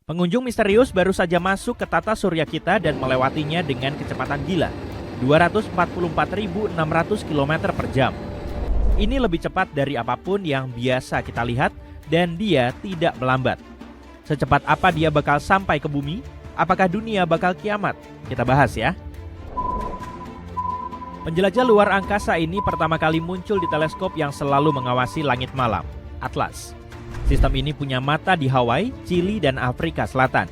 Pengunjung misterius baru saja masuk ke tata surya kita dan melewatinya dengan kecepatan gila, 244.600 km per jam. Ini lebih cepat dari apapun yang biasa kita lihat dan dia tidak melambat. Secepat apa dia bakal sampai ke bumi? Apakah dunia bakal kiamat? Kita bahas ya. Penjelajah luar angkasa ini pertama kali muncul di teleskop yang selalu mengawasi langit malam, Atlas. Sistem ini punya mata di Hawaii, Chili, dan Afrika Selatan.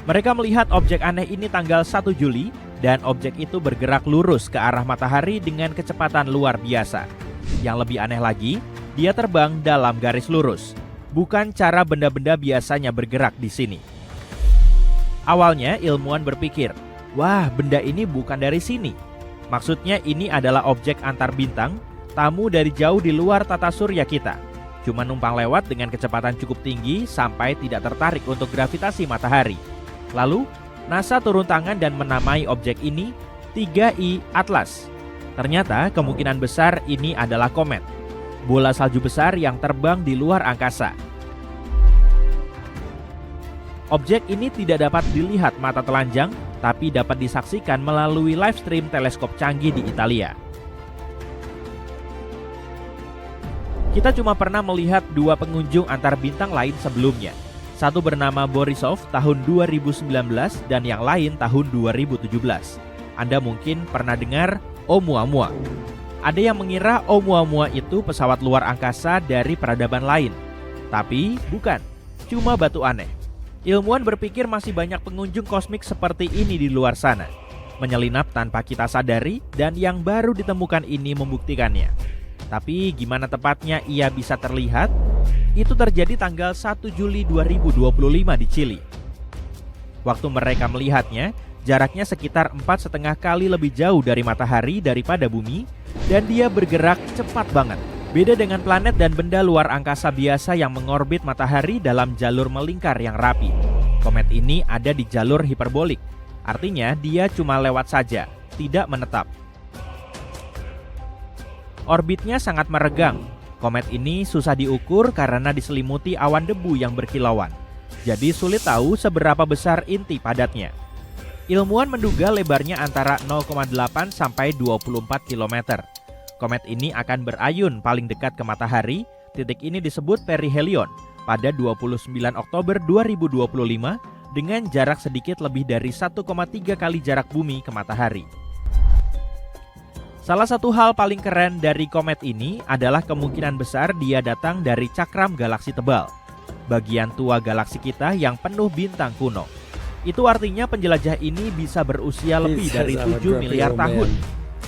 Mereka melihat objek aneh ini tanggal 1 Juli dan objek itu bergerak lurus ke arah matahari dengan kecepatan luar biasa. Yang lebih aneh lagi, dia terbang dalam garis lurus, bukan cara benda-benda biasanya bergerak di sini. Awalnya ilmuwan berpikir, wah, benda ini bukan dari sini. Maksudnya ini adalah objek antar bintang, tamu dari jauh di luar tata surya kita. Cuma numpang lewat dengan kecepatan cukup tinggi sampai tidak tertarik untuk gravitasi matahari. Lalu, NASA turun tangan dan menamai objek ini 3I Atlas. Ternyata kemungkinan besar ini adalah komet, bola salju besar yang terbang di luar angkasa. Objek ini tidak dapat dilihat mata telanjang, tapi dapat disaksikan melalui live stream teleskop canggih di Italia. Kita cuma pernah melihat dua pengunjung antar bintang lain sebelumnya. Satu bernama Borisov tahun 2019 dan yang lain tahun 2017. Anda mungkin pernah dengar Oumuamua. Ada yang mengira Oumuamua itu pesawat luar angkasa dari peradaban lain. Tapi bukan, cuma batu aneh. Ilmuwan berpikir masih banyak pengunjung kosmik seperti ini di luar sana, menyelinap tanpa kita sadari, dan yang baru ditemukan ini membuktikannya. Tapi gimana tepatnya ia bisa terlihat? Itu terjadi tanggal 1 Juli 2025 di Chili. Waktu mereka melihatnya, jaraknya sekitar 4,5 kali lebih jauh dari matahari daripada bumi, dan dia bergerak cepat banget. Beda dengan planet dan benda luar angkasa biasa yang mengorbit matahari dalam jalur melingkar yang rapi. Komet ini ada di jalur hiperbolik, artinya dia cuma lewat saja, tidak menetap. Orbitnya sangat meregang. Komet ini susah diukur karena diselimuti awan debu yang berkilauan. Jadi sulit tahu seberapa besar inti padatnya. Ilmuwan menduga lebarnya antara 0,8 sampai 24 km. Komet ini akan berayun paling dekat ke matahari. Titik ini disebut perihelion pada 29 Oktober 2025 dengan jarak sedikit lebih dari 1,3 kali jarak bumi ke matahari. Salah satu hal paling keren dari komet ini adalah kemungkinan besar dia datang dari cakram galaksi tebal, bagian tua galaksi kita yang penuh bintang kuno. Itu artinya penjelajah ini bisa berusia lebih dari 7 miliar tahun.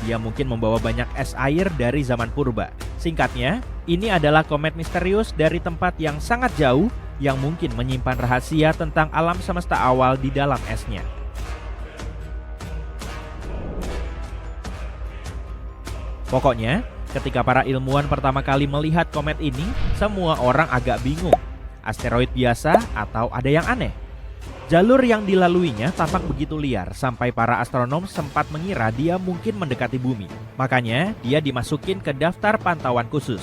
Dia mungkin membawa banyak es air dari zaman purba. Singkatnya, ini adalah komet misterius dari tempat yang sangat jauh yang mungkin menyimpan rahasia tentang alam semesta awal di dalam esnya. Pokoknya, ketika para ilmuwan pertama kali melihat komet ini, semua orang agak bingung. Asteroid biasa atau ada yang aneh? Jalur yang dilaluinya tampak begitu liar sampai para astronom sempat mengira dia mungkin mendekati bumi. Makanya, dia dimasukin ke daftar pantauan khusus.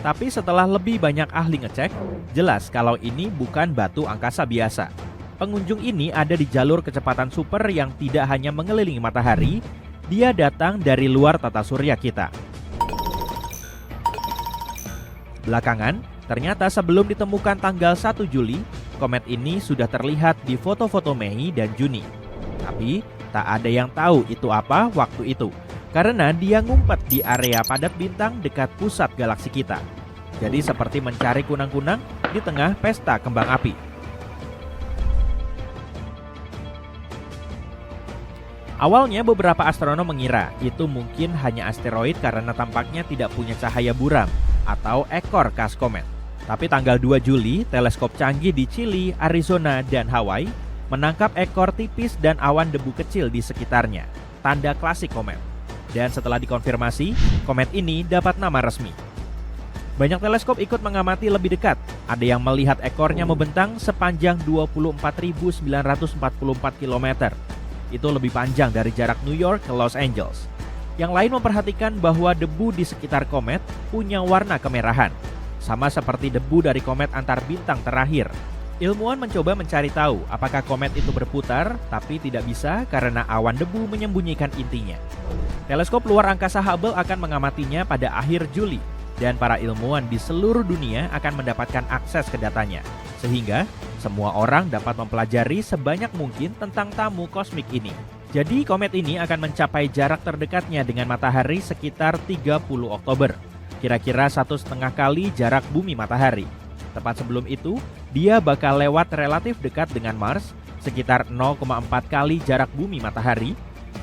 Tapi setelah lebih banyak ahli ngecek, jelas kalau ini bukan batu angkasa biasa. Pengunjung ini ada di jalur kecepatan super yang tidak hanya mengelilingi matahari, dia datang dari luar tata surya kita. Belakangan, ternyata sebelum ditemukan tanggal 1 Juli, komet ini sudah terlihat di foto-foto Mei dan Juni. Tapi, tak ada yang tahu itu apa waktu itu, karena dia ngumpet di area padat bintang dekat pusat galaksi kita. Jadi seperti mencari kunang-kunang di tengah pesta kembang api. Awalnya beberapa astronom mengira itu mungkin hanya asteroid karena tampaknya tidak punya cahaya buram atau ekor khas komet. Tapi tanggal 2 Juli, teleskop canggih di Chili, Arizona, dan Hawaii menangkap ekor tipis dan awan debu kecil di sekitarnya, tanda klasik komet. Dan setelah dikonfirmasi, komet ini dapat nama resmi. Banyak teleskop ikut mengamati lebih dekat. Ada yang melihat ekornya membentang sepanjang 24.944 km. Itu lebih panjang dari jarak New York ke Los Angeles. Yang lain memperhatikan bahwa debu di sekitar komet punya warna kemerahan, sama seperti debu dari komet antar bintang terakhir. Ilmuwan mencoba mencari tahu apakah komet itu berputar, tapi tidak bisa karena awan debu menyembunyikan intinya. Teleskop luar angkasa Hubble akan mengamatinya pada akhir Juli, dan para ilmuwan di seluruh dunia akan mendapatkan akses ke datanya, sehingga semua orang dapat mempelajari sebanyak mungkin tentang tamu kosmik ini. Jadi komet ini akan mencapai jarak terdekatnya dengan matahari sekitar 30 Oktober. Kira-kira 1,5 kali jarak bumi matahari. Tepat sebelum itu, dia bakal lewat relatif dekat dengan Mars, sekitar 0,4 kali jarak bumi matahari.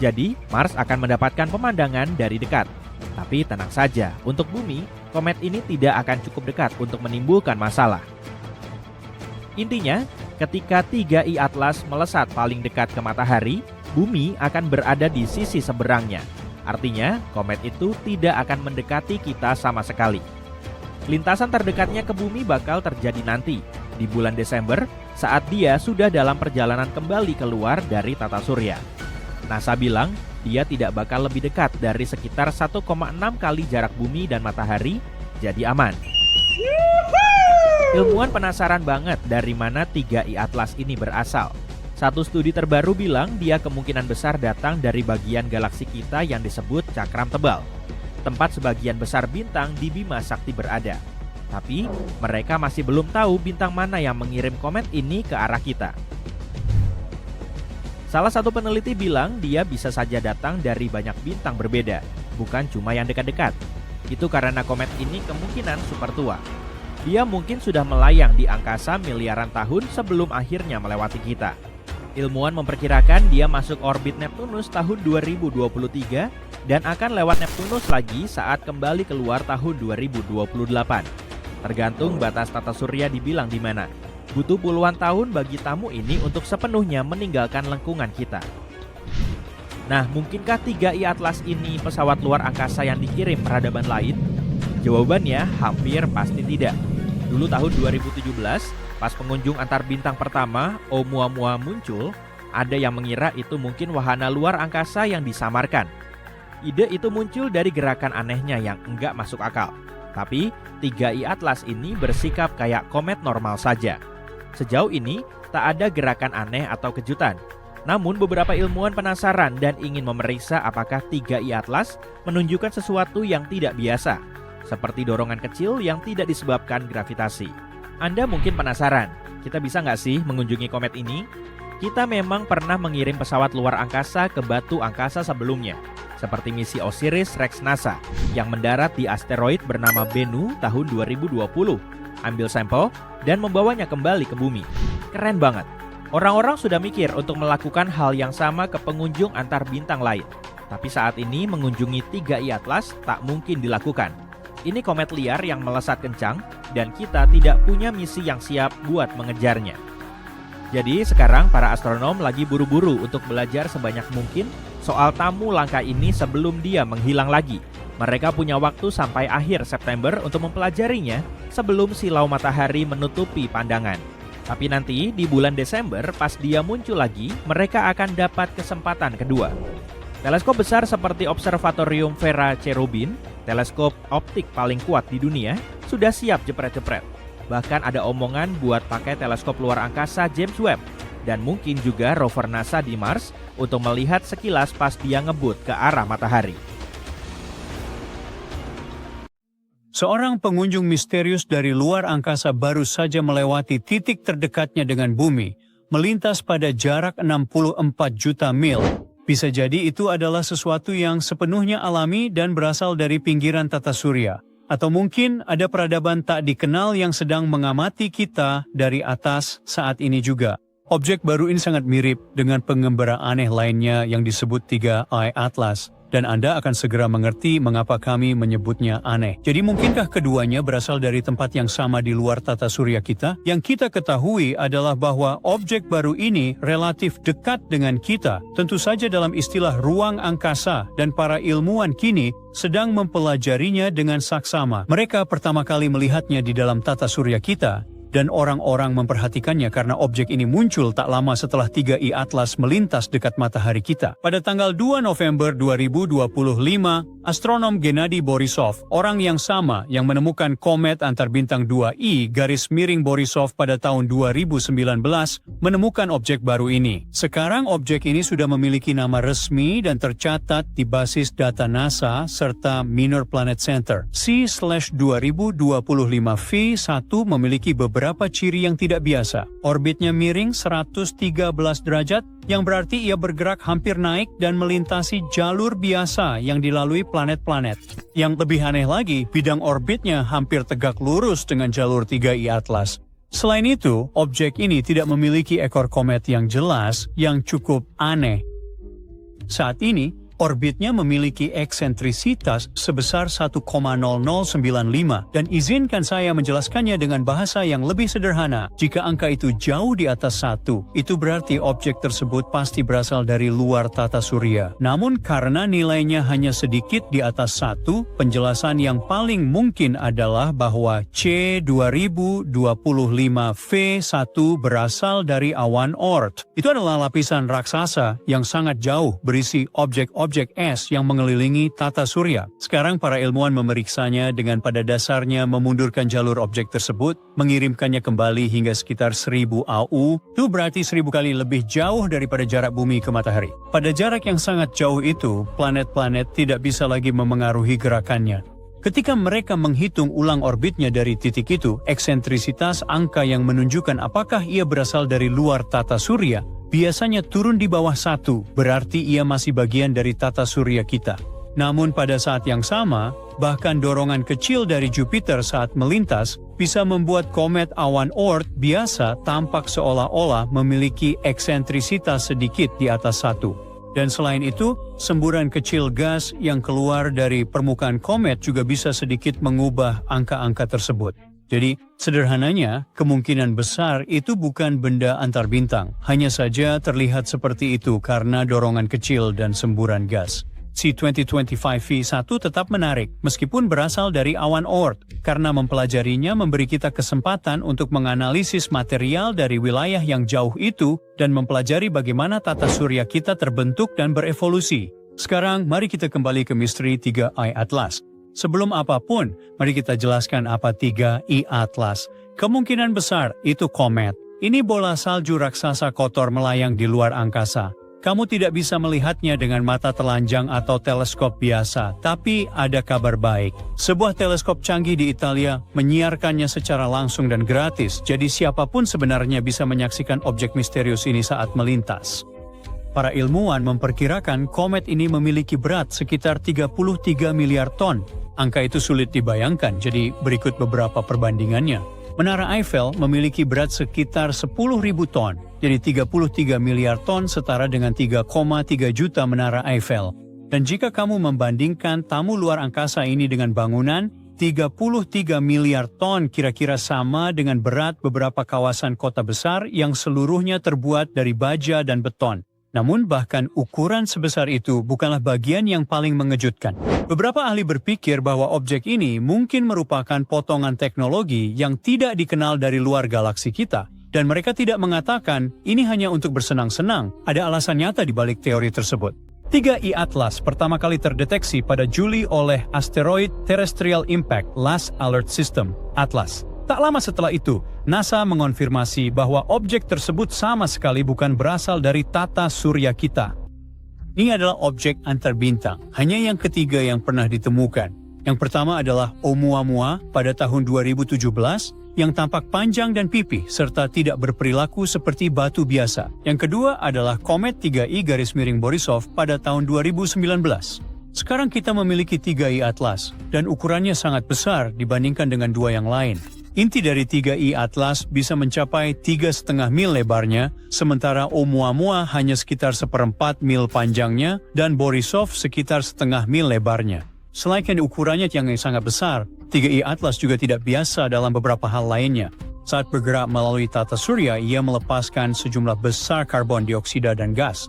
Jadi, Mars akan mendapatkan pemandangan dari dekat. Tapi tenang saja, untuk bumi, komet ini tidak akan cukup dekat untuk menimbulkan masalah. Intinya, ketika 3I Atlas melesat paling dekat ke matahari, bumi akan berada di sisi seberangnya. Artinya, komet itu tidak akan mendekati kita sama sekali. Lintasan terdekatnya ke bumi bakal terjadi nanti, di bulan Desember, saat dia sudah dalam perjalanan kembali keluar dari tata surya. NASA bilang, dia tidak bakal lebih dekat dari sekitar 1,6 kali jarak bumi dan matahari, jadi aman. Ilmuwan penasaran banget dari mana 3I Atlas ini berasal. Satu studi terbaru bilang dia kemungkinan besar datang dari bagian galaksi kita yang disebut cakram tebal, tempat sebagian besar bintang di Bima Sakti berada. Tapi mereka masih belum tahu bintang mana yang mengirim komet ini ke arah kita. Salah satu peneliti bilang dia bisa saja datang dari banyak bintang berbeda, bukan cuma yang dekat-dekat. Itu karena komet ini kemungkinan super tua. Dia mungkin sudah melayang di angkasa miliaran tahun sebelum akhirnya melewati kita. Ilmuwan memperkirakan dia masuk orbit Neptunus tahun 2023 dan akan lewat Neptunus lagi saat kembali keluar tahun 2028. Tergantung batas tata surya dibilang di mana. Butuh puluhan tahun bagi tamu ini untuk sepenuhnya meninggalkan lengkungan kita. Nah, mungkinkah 3I Atlas ini pesawat luar angkasa yang dikirim peradaban lain? Jawabannya hampir pasti tidak. Dulu tahun 2017, pas pengunjung antar bintang pertama, Oumuamua muncul, ada yang mengira itu mungkin wahana luar angkasa yang disamarkan. Ide itu muncul dari gerakan anehnya yang enggak masuk akal. Tapi 3I Atlas ini bersikap kayak komet normal saja. Sejauh ini, tak ada gerakan aneh atau kejutan. Namun beberapa ilmuwan penasaran dan ingin memeriksa apakah 3I Atlas menunjukkan sesuatu yang tidak biasa, seperti dorongan kecil yang tidak disebabkan gravitasi. Anda mungkin penasaran, kita bisa nggak sih mengunjungi komet ini? Kita memang pernah mengirim pesawat luar angkasa ke batu angkasa sebelumnya, seperti misi OSIRIS-REx NASA yang mendarat di asteroid bernama Bennu tahun 2020, ambil sampel, dan membawanya kembali ke bumi. Keren banget. Orang-orang sudah mikir untuk melakukan hal yang sama ke pengunjung antar bintang lain. Tapi saat ini mengunjungi 3I Atlas tak mungkin dilakukan. Ini komet liar yang melesat kencang dan kita tidak punya misi yang siap buat mengejarnya. Jadi sekarang para astronom lagi buru-buru untuk belajar sebanyak mungkin soal tamu langka ini sebelum dia menghilang lagi. Mereka punya waktu sampai akhir September untuk mempelajarinya sebelum silau matahari menutupi pandangan. Tapi nanti di bulan Desember pas dia muncul lagi, mereka akan dapat kesempatan kedua. Teleskop besar seperti Observatorium Vera Cherubin, teleskop optik paling kuat di dunia, sudah siap jepret-jepret. Bahkan ada omongan buat pakai teleskop luar angkasa James Webb dan mungkin juga rover NASA di Mars untuk melihat sekilas pas dia ngebut ke arah matahari. Seorang pengunjung misterius dari luar angkasa baru saja melewati titik terdekatnya dengan bumi, melintas pada jarak 64 juta mil. Bisa jadi itu adalah sesuatu yang sepenuhnya alami dan berasal dari pinggiran tata surya. Atau mungkin ada peradaban tak dikenal yang sedang mengamati kita dari atas saat ini juga. Objek baru ini sangat mirip dengan pengembara aneh lainnya yang disebut 3I Atlas. Dan Anda akan segera mengerti mengapa kami menyebutnya aneh. Jadi mungkinkah keduanya berasal dari tempat yang sama di luar tata surya kita? Yang kita ketahui adalah bahwa objek baru ini relatif dekat dengan kita. Tentu saja dalam istilah ruang angkasa dan para ilmuwan kini sedang mempelajarinya dengan saksama. Mereka pertama kali melihatnya di dalam tata surya kita dan orang-orang memperhatikannya karena objek ini muncul tak lama setelah 3I Atlas melintas dekat matahari kita. Pada tanggal 2 November 2025, astronom Gennady Borisov, orang yang sama yang menemukan komet antar bintang 2I garis miring Borisov pada tahun 2019, menemukan objek baru ini. Sekarang objek ini sudah memiliki nama resmi dan tercatat di basis data NASA serta Minor Planet Center. C/2025V1 memiliki beberapa ciri yang tidak biasa. Orbitnya miring 113 derajat, yang berarti ia bergerak hampir naik dan melintasi jalur biasa yang dilalui planet-planet. Yang lebih aneh lagi, bidang orbitnya hampir tegak lurus dengan jalur 3I Atlas. Selain itu, objek ini tidak memiliki ekor komet yang jelas, yang cukup aneh. Saat ini, orbitnya memiliki eksentrisitas sebesar 1,0095 dan izinkan saya menjelaskannya dengan bahasa yang lebih sederhana. Jika angka itu jauh di atas 1, itu berarti objek tersebut pasti berasal dari luar tata surya. Namun karena nilainya hanya sedikit di atas 1, penjelasan yang paling mungkin adalah bahwa C/2025V1 berasal dari awan Oort. Itu adalah lapisan raksasa yang sangat jauh berisi objek es yang mengelilingi tata surya. Sekarang para ilmuwan memeriksanya dengan pada dasarnya memundurkan jalur objek tersebut, mengirimkannya kembali hingga sekitar 1000 AU, itu berarti 1000 kali lebih jauh daripada jarak bumi ke matahari. Pada jarak yang sangat jauh itu, planet-planet tidak bisa lagi memengaruhi gerakannya. Ketika mereka menghitung ulang orbitnya dari titik itu, eksentrisitas angka yang menunjukkan apakah ia berasal dari luar tata surya biasanya turun di bawah 1, berarti ia masih bagian dari tata surya kita. Namun pada saat yang sama, bahkan dorongan kecil dari Jupiter saat melintas bisa membuat komet awan Oort biasa tampak seolah-olah memiliki eksentrisitas sedikit di atas 1. Dan selain itu, semburan kecil gas yang keluar dari permukaan komet juga bisa sedikit mengubah angka-angka tersebut. Jadi, sederhananya, kemungkinan besar itu bukan benda antar bintang. Hanya saja terlihat seperti itu karena dorongan kecil dan semburan gas. C/2025V1 tetap menarik, meskipun berasal dari awan Oort, karena mempelajarinya memberi kita kesempatan untuk menganalisis material dari wilayah yang jauh itu dan mempelajari bagaimana tata surya kita terbentuk dan berevolusi. Sekarang, mari kita kembali ke misteri 3I Atlas. Sebelum apapun, mari kita jelaskan apa 3I Atlas. Kemungkinan besar itu komet. Ini bola salju raksasa kotor melayang di luar angkasa. Kamu tidak bisa melihatnya dengan mata telanjang atau teleskop biasa, tapi ada kabar baik. Sebuah teleskop canggih di Italia menyiarkannya secara langsung dan gratis, jadi siapapun sebenarnya bisa menyaksikan objek misterius ini saat melintas. Para ilmuwan memperkirakan komet ini memiliki berat sekitar 33 miliar ton. Angka itu sulit dibayangkan, jadi berikut beberapa perbandingannya. Menara Eiffel memiliki berat sekitar 10.000 ton, jadi 33 miliar ton setara dengan 3,3 juta menara Eiffel. Dan jika kamu membandingkan tamu luar angkasa ini dengan bangunan, 33 miliar ton kira-kira sama dengan berat beberapa kawasan kota besar yang seluruhnya terbuat dari baja dan beton. Namun bahkan ukuran sebesar itu bukanlah bagian yang paling mengejutkan. Beberapa ahli berpikir bahwa objek ini mungkin merupakan potongan teknologi yang tidak dikenal dari luar galaksi kita. Dan mereka tidak mengatakan ini hanya untuk bersenang-senang. Ada alasan nyata di balik teori tersebut. 3I Atlas pertama kali terdeteksi pada Juli oleh Asteroid Terrestrial Impact Last Alert System, ATLAS. Tak lama setelah itu, NASA mengonfirmasi bahwa objek tersebut sama sekali bukan berasal dari tata surya kita. Ini adalah objek antar bintang, hanya yang ketiga yang pernah ditemukan. Yang pertama adalah Oumuamua pada tahun 2017, yang tampak panjang dan pipih serta tidak berperilaku seperti batu biasa. Yang kedua adalah komet 3I garis miring Borisov pada tahun 2019. Sekarang kita memiliki 3I Atlas, dan ukurannya sangat besar dibandingkan dengan dua yang lain. Inti dari 3I Atlas bisa mencapai 3,5 mil lebarnya, sementara Oumuamua hanya sekitar 1/4 mil panjangnya dan Borisov sekitar 0,5 mil lebarnya. Selain ukurannya yang sangat besar, 3I Atlas juga tidak biasa dalam beberapa hal lainnya. Saat bergerak melalui tata surya, ia melepaskan sejumlah besar karbon dioksida dan gas.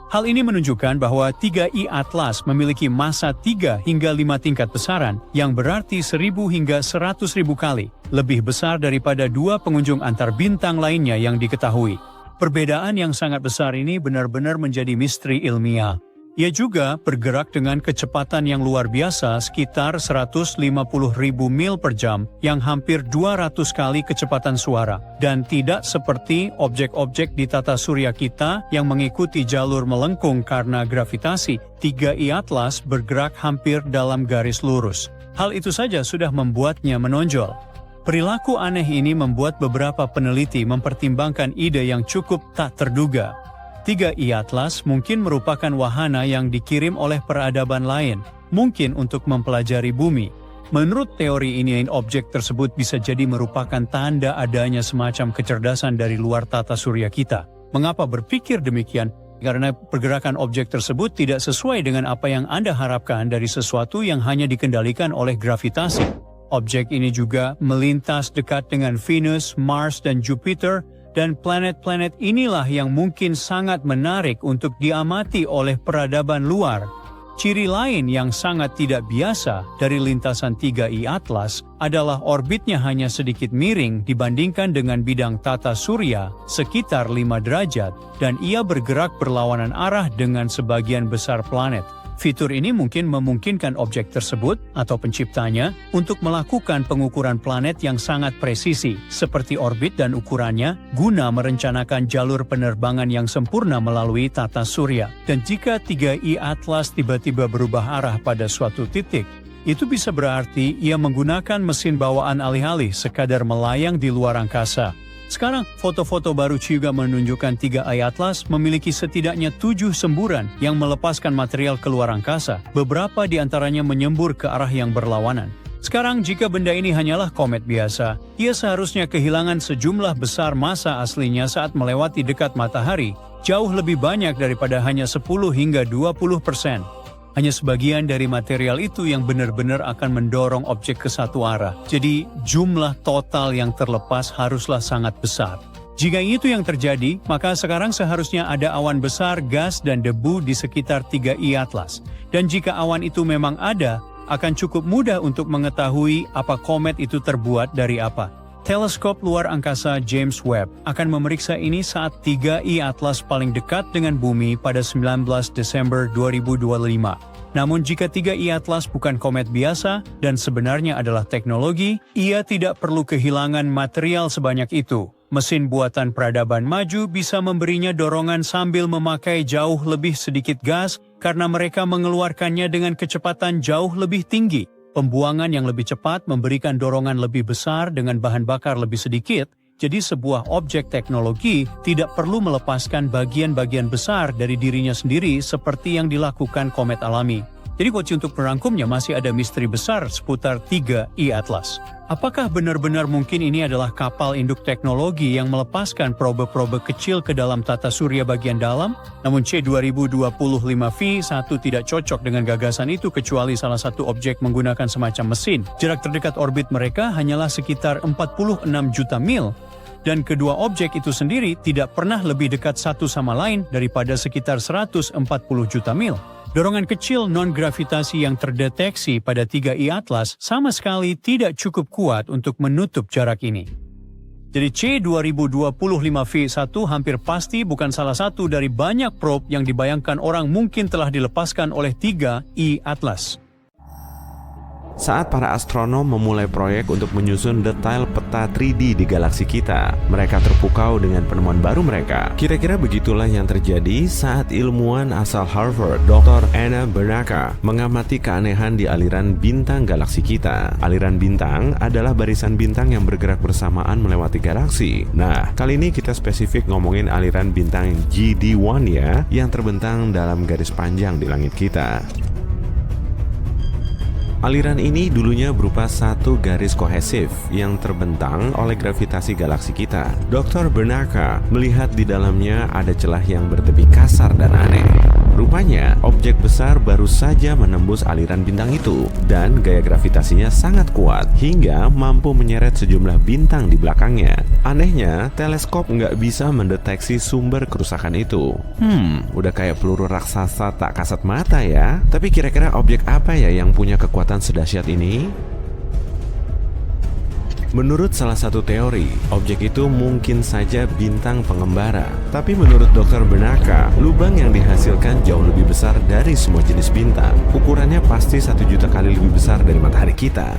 Hal ini menunjukkan bahwa 3I Atlas memiliki massa 3 hingga 5 tingkat besaran yang berarti 1000 hingga 100.000 kali lebih besar daripada dua pengunjung antar bintang lainnya yang diketahui. Perbedaan yang sangat besar ini benar-benar menjadi misteri ilmiah. Ia juga bergerak dengan kecepatan yang luar biasa sekitar 150.000 mil per jam yang hampir 200 kali kecepatan suara. Dan tidak seperti objek-objek di tata surya kita yang mengikuti jalur melengkung karena gravitasi, 3I Atlas bergerak hampir dalam garis lurus. Hal itu saja sudah membuatnya menonjol. Perilaku aneh ini membuat beberapa peneliti mempertimbangkan ide yang cukup tak terduga. 3I Atlas mungkin merupakan wahana yang dikirim oleh peradaban lain, mungkin untuk mempelajari bumi. Menurut teori ini, objek tersebut bisa jadi merupakan tanda adanya semacam kecerdasan dari luar tata surya kita. Mengapa berpikir demikian? Karena pergerakan objek tersebut tidak sesuai dengan apa yang Anda harapkan dari sesuatu yang hanya dikendalikan oleh gravitasi. Objek ini juga melintas dekat dengan Venus, Mars, dan Jupiter, dan planet-planet inilah yang mungkin sangat menarik untuk diamati oleh peradaban luar. Ciri lain yang sangat tidak biasa dari lintasan 3I Atlas adalah orbitnya hanya sedikit miring dibandingkan dengan bidang tata surya sekitar 5 derajat, dan ia bergerak berlawanan arah dengan sebagian besar planet. Fitur ini mungkin memungkinkan objek tersebut atau penciptanya untuk melakukan pengukuran planet yang sangat presisi, seperti orbit dan ukurannya, guna merencanakan jalur penerbangan yang sempurna melalui tata surya. Dan jika 3I Atlas tiba-tiba berubah arah pada suatu titik, itu bisa berarti ia menggunakan mesin bawaan alih-alih sekadar melayang di luar angkasa. Sekarang, foto-foto baru juga menunjukkan 3I Atlas memiliki setidaknya 7 semburan yang melepaskan material keluar angkasa. Beberapa di antaranya menyembur ke arah yang berlawanan. Sekarang, jika benda ini hanyalah komet biasa, ia seharusnya kehilangan sejumlah besar massa aslinya saat melewati dekat matahari, jauh lebih banyak daripada hanya 10 hingga 20%. Hanya sebagian dari material itu yang benar-benar akan mendorong objek ke satu arah. Jadi, jumlah total yang terlepas haruslah sangat besar. Jika itu yang terjadi, maka sekarang seharusnya ada awan besar, gas, dan debu di sekitar 3I Atlas. Dan jika awan itu memang ada, akan cukup mudah untuk mengetahui apa komet itu terbuat dari apa. Teleskop luar angkasa James Webb akan memeriksa ini saat 3I Atlas paling dekat dengan bumi pada 19 Desember 2025. Namun jika 3I Atlas bukan komet biasa dan sebenarnya adalah teknologi, ia tidak perlu kehilangan material sebanyak itu. Mesin buatan peradaban maju bisa memberinya dorongan sambil memakai jauh lebih sedikit gas karena mereka mengeluarkannya dengan kecepatan jauh lebih tinggi. Pembuangan yang lebih cepat memberikan dorongan lebih besar dengan bahan bakar lebih sedikit, jadi sebuah objek teknologi tidak perlu melepaskan bagian-bagian besar dari dirinya sendiri seperti yang dilakukan komet alami. Jadi kunci untuk merangkumnya masih ada misteri besar seputar 3I Atlas. Apakah benar-benar mungkin ini adalah kapal induk teknologi yang melepaskan probe-probe kecil ke dalam tata surya bagian dalam? Namun C2025V1 tidak cocok dengan gagasan itu kecuali salah satu objek menggunakan semacam mesin. Jarak terdekat orbit mereka hanyalah sekitar 46 juta mil. Dan kedua objek itu sendiri tidak pernah lebih dekat satu sama lain daripada sekitar 140 juta mil. Dorongan kecil non-gravitasi yang terdeteksi pada 3I Atlas sama sekali tidak cukup kuat untuk menutup jarak ini. Jadi C2025V1 hampir pasti bukan salah satu dari banyak probe yang dibayangkan orang mungkin telah dilepaskan oleh 3I Atlas. Saat para astronom memulai proyek untuk menyusun detail peta 3D di galaksi kita, mereka terpukau dengan penemuan baru mereka. Kira-kira begitulah yang terjadi saat ilmuwan asal Harvard, Dr. Anna Bernacka, mengamati keanehan di aliran bintang galaksi kita. Aliran bintang adalah barisan bintang yang bergerak bersamaan melewati galaksi. Nah, kali ini kita spesifik ngomongin aliran bintang GD1 ya, yang terbentang dalam garis panjang di langit kita. Aliran ini dulunya berupa satu garis kohesif yang terbentang oleh gravitasi galaksi kita. Dr. Bernacka melihat di dalamnya ada celah yang bertepi kasar dan aneh. Rupanya, objek besar baru saja menembus aliran bintang itu, dan gaya gravitasinya sangat kuat hingga mampu menyeret sejumlah bintang di belakangnya. Anehnya, teleskop nggak bisa mendeteksi sumber kerusakan itu. Udah kayak peluru raksasa tak kasat mata ya. Tapi kira-kira objek apa ya yang punya kekuatan sedahsyat ini? Menurut salah satu teori, objek itu mungkin saja bintang pengembara. Tapi menurut Dr. Benaka, lubang yang dihasilkan jauh lebih besar dari semua jenis bintang. Ukurannya pasti 1 juta kali lebih besar dari matahari kita.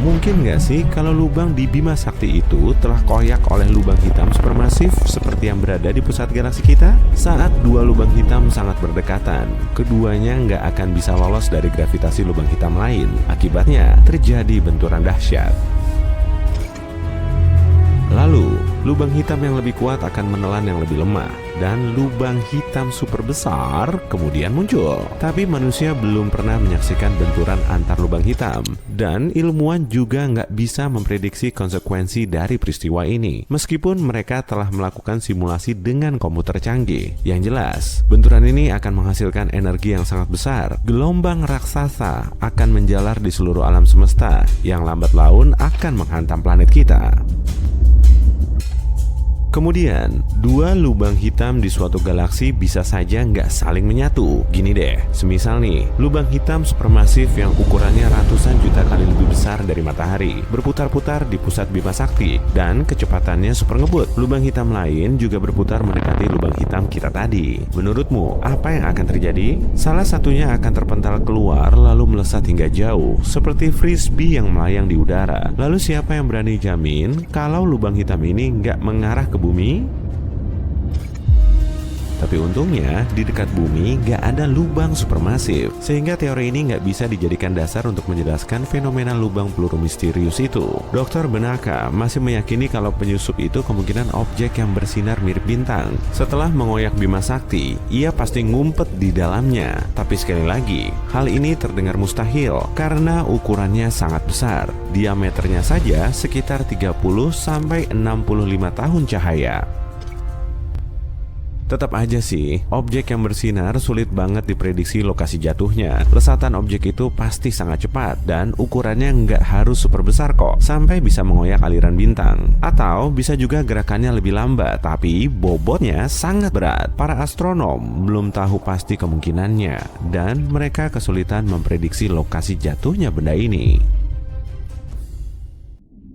Mungkin nggak sih kalau lubang di Bima Sakti itu telah koyak oleh lubang hitam supermasif seperti yang berada di pusat galaksi kita? Saat dua lubang hitam sangat berdekatan, keduanya nggak akan bisa lolos dari gravitasi lubang hitam lain. Akibatnya, terjadi benturan dahsyat. Lalu, lubang hitam yang lebih kuat akan menelan yang lebih lemah, dan lubang hitam super besar kemudian muncul. Tapi manusia belum pernah menyaksikan benturan antar lubang hitam, dan ilmuwan juga nggak bisa memprediksi konsekuensi dari peristiwa ini, meskipun mereka telah melakukan simulasi dengan komputer canggih. Yang jelas, benturan ini akan menghasilkan energi yang sangat besar. Gelombang raksasa akan menjalar di seluruh alam semesta, yang lambat laun akan menghantam planet kita. Kemudian, dua lubang hitam di suatu galaksi bisa saja nggak saling menyatu. Gini deh, semisal nih, lubang hitam supermasif yang ukurannya ratusan juta kali lebih besar dari matahari berputar-putar di pusat Bima Sakti dan kecepatannya super ngebut. Lubang hitam lain juga berputar mendekati lubang hitam kita tadi. Menurutmu, apa yang akan terjadi? Salah satunya akan terpental keluar lalu melesat hingga jauh, seperti frisbee yang melayang di udara. Lalu siapa yang berani jamin kalau lubang hitam ini nggak mengarah ke bumi? Tapi untungnya di dekat bumi nggak ada lubang supermasif, sehingga teori ini nggak bisa dijadikan dasar untuk menjelaskan fenomena lubang peluru misterius itu. Dr. Benaka masih meyakini kalau penyusup itu kemungkinan objek yang bersinar mirip bintang. Setelah mengoyak Bima Sakti, ia pasti ngumpet di dalamnya. Tapi sekali lagi, hal ini terdengar mustahil karena ukurannya sangat besar. Diameternya saja sekitar 30-65 tahun cahaya. Tetap aja sih, objek yang bersinar sulit banget diprediksi lokasi jatuhnya. Lesatan objek itu pasti sangat cepat dan ukurannya nggak harus super besar kok, sampai bisa mengoyak aliran bintang. Atau bisa juga gerakannya lebih lambat, tapi bobotnya sangat berat. Para astronom belum tahu pasti kemungkinannya, dan mereka kesulitan memprediksi lokasi jatuhnya benda ini.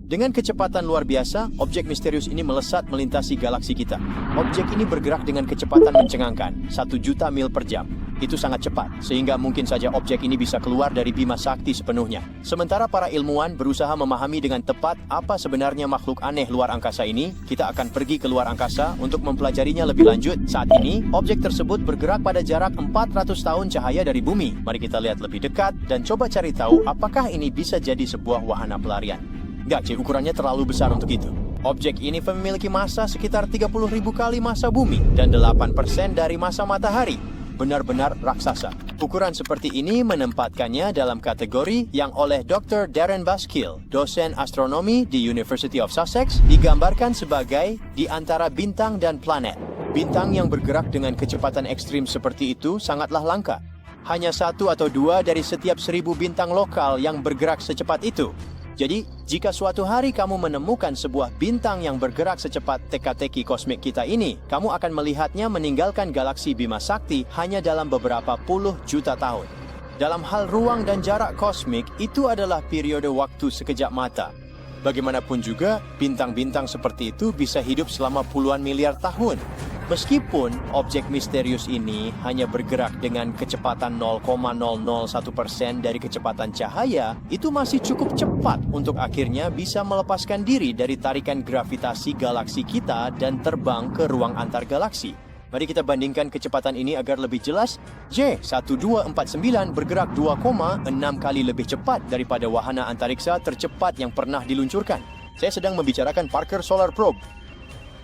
Dengan kecepatan luar biasa, objek misterius ini melesat melintasi galaksi kita. Objek ini bergerak dengan kecepatan mencengangkan, 1 juta mil per jam. Itu sangat cepat, sehingga mungkin saja objek ini bisa keluar dari Bima Sakti sepenuhnya. Sementara para ilmuwan berusaha memahami dengan tepat apa sebenarnya makhluk aneh luar angkasa ini, kita akan pergi ke luar angkasa untuk mempelajarinya lebih lanjut. Saat ini, objek tersebut bergerak pada jarak 400 tahun cahaya dari bumi. Mari kita lihat lebih dekat dan coba cari tahu apakah ini bisa jadi sebuah wahana pelarian. Nggak, ukurannya terlalu besar untuk itu. Objek ini memiliki massa sekitar 30.000 kali massa bumi dan 8% dari massa matahari. Benar-benar raksasa. Ukuran seperti ini menempatkannya dalam kategori yang oleh Dr. Darren Baskill, dosen astronomi di University of Sussex, digambarkan sebagai di antara bintang dan planet. Bintang yang bergerak dengan kecepatan ekstrim seperti itu sangatlah langka. Hanya 1 atau 2 dari setiap 1000 bintang lokal yang bergerak secepat itu. Jadi, jika suatu hari kamu menemukan sebuah bintang yang bergerak secepat teka-teki kosmik kita ini, kamu akan melihatnya meninggalkan galaksi Bima Sakti hanya dalam beberapa puluh juta tahun. Dalam hal ruang dan jarak kosmik, itu adalah periode waktu sekejap mata. Bagaimanapun juga, bintang-bintang seperti itu bisa hidup selama puluhan miliar tahun. Meskipun objek misterius ini hanya bergerak dengan kecepatan 0,001% dari kecepatan cahaya, itu masih cukup cepat untuk akhirnya bisa melepaskan diri dari tarikan gravitasi galaksi kita dan terbang ke ruang antar galaksi. Mari kita bandingkan kecepatan ini agar lebih jelas. J1249 bergerak 2,6 kali lebih cepat daripada wahana antariksa tercepat yang pernah diluncurkan. Saya sedang membicarakan Parker Solar Probe.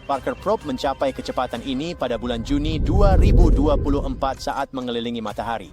Parker Probe mencapai kecepatan ini pada bulan Juni 2024 saat mengelilingi matahari.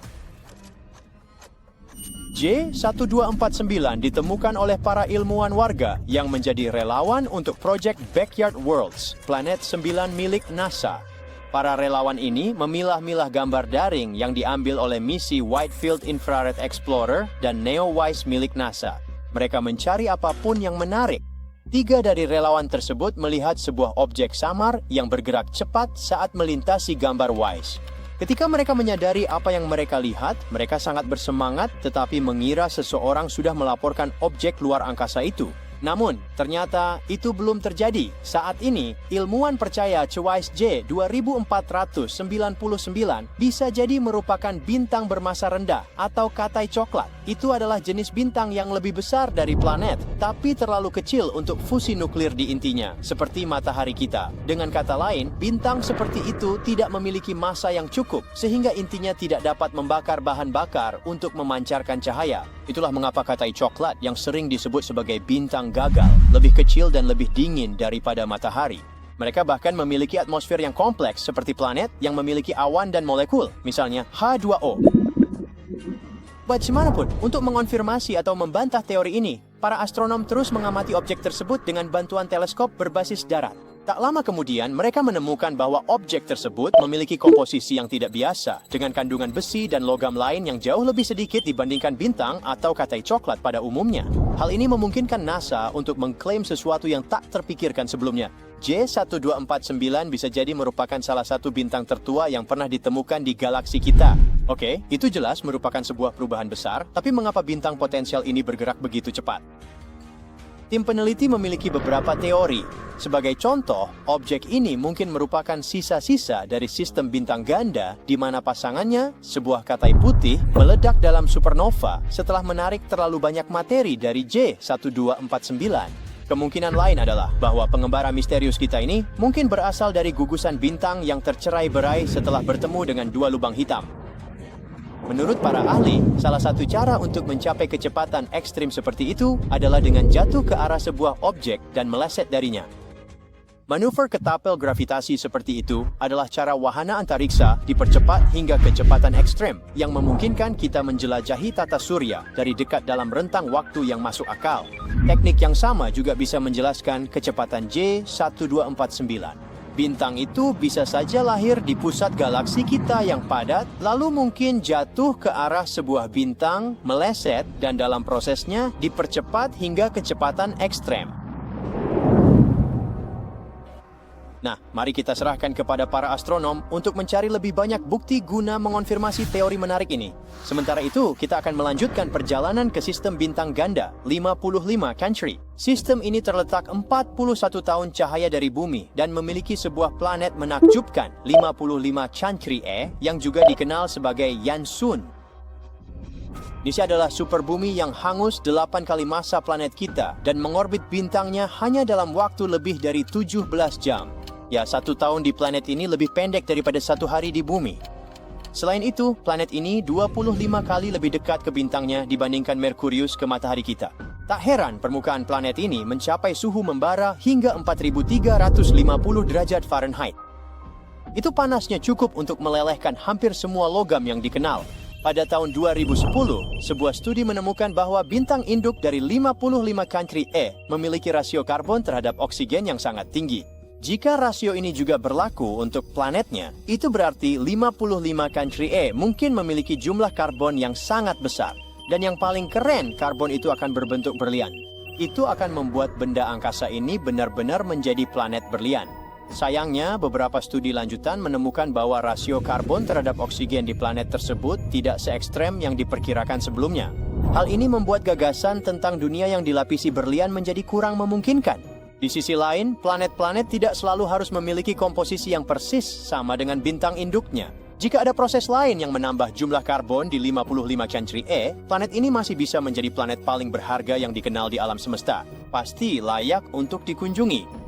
J1249 ditemukan oleh para ilmuwan warga yang menjadi relawan untuk proyek Backyard Worlds, planet 9 milik NASA. Para relawan ini memilah-milah gambar daring yang diambil oleh misi Wide Field Infrared Explorer dan NEOWISE milik NASA. Mereka mencari apapun yang menarik. 3 dari relawan tersebut melihat sebuah objek samar yang bergerak cepat saat melintasi gambar WISE. Ketika mereka menyadari apa yang mereka lihat, mereka sangat bersemangat tetapi mengira seseorang sudah melaporkan objek luar angkasa itu. Namun, ternyata itu belum terjadi. Saat ini, ilmuwan percaya CEWISE J 2499 bisa jadi merupakan bintang bermassa rendah atau katai coklat. Itu adalah jenis bintang yang lebih besar dari planet, tapi terlalu kecil untuk fusi nuklir di intinya, seperti matahari kita. Dengan kata lain, bintang seperti itu tidak memiliki massa yang cukup, sehingga intinya tidak dapat membakar bahan bakar untuk memancarkan cahaya. Itulah mengapa katai coklat yang sering disebut sebagai bintang gagal, lebih kecil dan lebih dingin daripada matahari. Mereka bahkan memiliki atmosfer yang kompleks seperti planet yang memiliki awan dan molekul, misalnya H2O. Bagaimanapun, untuk mengonfirmasi atau membantah teori ini, para astronom terus mengamati objek tersebut dengan bantuan teleskop berbasis darat. Tak lama kemudian, mereka menemukan bahwa objek tersebut memiliki komposisi yang tidak biasa, dengan kandungan besi dan logam lain yang jauh lebih sedikit dibandingkan bintang atau katai coklat pada umumnya. Hal ini memungkinkan NASA untuk mengklaim sesuatu yang tak terpikirkan sebelumnya. J1249 bisa jadi merupakan salah satu bintang tertua yang pernah ditemukan di galaksi kita. Oke, itu jelas merupakan sebuah perubahan besar, tapi mengapa bintang potensial ini bergerak begitu cepat? Tim peneliti memiliki beberapa teori. Sebagai contoh, objek ini mungkin merupakan sisa-sisa dari sistem bintang ganda di mana pasangannya, sebuah katai putih, meledak dalam supernova setelah menarik terlalu banyak materi dari J1249. Kemungkinan lain adalah bahwa pengembara misterius kita ini mungkin berasal dari gugusan bintang yang tercerai-berai setelah bertemu dengan 2 lubang hitam. Menurut para ahli, salah satu cara untuk mencapai kecepatan ekstrim seperti itu adalah dengan jatuh ke arah sebuah objek dan meleset darinya. Manuver ketapel gravitasi seperti itu adalah cara wahana antariksa dipercepat hingga kecepatan ekstrem yang memungkinkan kita menjelajahi tata surya dari dekat dalam rentang waktu yang masuk akal. Teknik yang sama juga bisa menjelaskan kecepatan J1249. Bintang itu bisa saja lahir di pusat galaksi kita yang padat, lalu mungkin jatuh ke arah sebuah bintang, meleset, dan dalam prosesnya dipercepat hingga kecepatan ekstrem. Nah, mari kita serahkan kepada para astronom untuk mencari lebih banyak bukti guna mengonfirmasi teori menarik ini. Sementara itu, kita akan melanjutkan perjalanan ke sistem bintang ganda 55 Cancri. Sistem ini terletak 41 tahun cahaya dari bumi dan memiliki sebuah planet menakjubkan 55 Cancri E yang juga dikenal sebagai Yansun. Ini adalah superbumi yang hangus 8 kali massa planet kita dan mengorbit bintangnya hanya dalam waktu lebih dari 17 jam. Ya, 1 tahun di planet ini lebih pendek daripada 1 hari di bumi. Selain itu, planet ini 25 kali lebih dekat ke bintangnya dibandingkan Merkurius ke matahari kita. Tak heran permukaan planet ini mencapai suhu membara hingga 4.350 derajat Fahrenheit. Itu panasnya cukup untuk melelehkan hampir semua logam yang dikenal. Pada tahun 2010, sebuah studi menemukan bahwa bintang induk dari 55 Cancri E memiliki rasio karbon terhadap oksigen yang sangat tinggi. Jika rasio ini juga berlaku untuk planetnya, itu berarti 55 Cancri E mungkin memiliki jumlah karbon yang sangat besar. Dan yang paling keren, karbon itu akan berbentuk berlian. Itu akan membuat benda angkasa ini benar-benar menjadi planet berlian. Sayangnya, beberapa studi lanjutan menemukan bahwa rasio karbon terhadap oksigen di planet tersebut tidak se-ekstrem yang diperkirakan sebelumnya. Hal ini membuat gagasan tentang dunia yang dilapisi berlian menjadi kurang memungkinkan. Di sisi lain, planet-planet tidak selalu harus memiliki komposisi yang persis sama dengan bintang induknya. Jika ada proses lain yang menambah jumlah karbon di 55 Cancri E, planet ini masih bisa menjadi planet paling berharga yang dikenal di alam semesta. Pasti layak untuk dikunjungi.